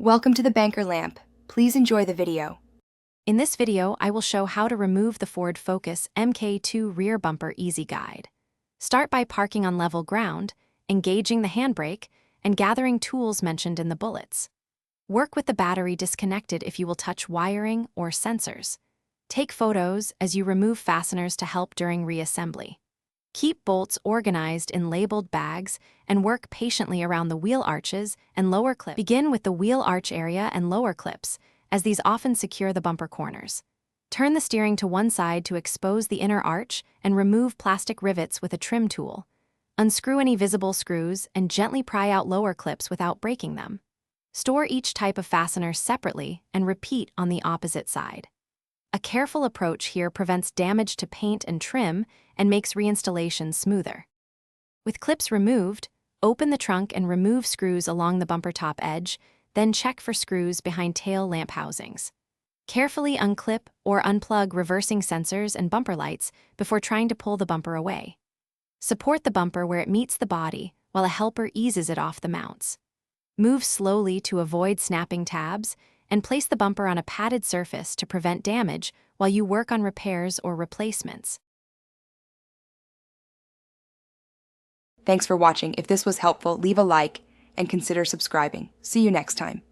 Welcome to the Banker Lamp. Please enjoy the video. In this video, I will show how to remove the Ford Focus Mk2 rear bumper easy guide. Start by parking on level ground, engaging the handbrake, and gathering tools mentioned in the bullets. Work with the battery disconnected if you will touch wiring or sensors. Take photos as you remove fasteners to help during reassembly. Keep bolts organized in labeled bags and work patiently around the wheel arches and lower clips. Begin with the wheel arch area and lower clips, as these often secure the bumper corners. Turn the steering to one side to expose the inner arch and remove plastic rivets with a trim tool. Unscrew any visible screws and gently pry out lower clips without breaking them. Store each type of fastener separately and repeat on the opposite side. A careful approach here prevents damage to paint and trim and makes reinstallation smoother. With clips removed, open the trunk and remove screws along the bumper top edge, then check for screws behind tail lamp housings. Carefully unclip or unplug reversing sensors and bumper lights before trying to pull the bumper away. Support the bumper where it meets the body while a helper eases it off the mounts. Move slowly to avoid snapping tabs, and place the bumper on a padded surface to prevent damage while you work on repairs or replacements. Thanks for watching. If this was helpful, leave a like and consider subscribing. See you next time.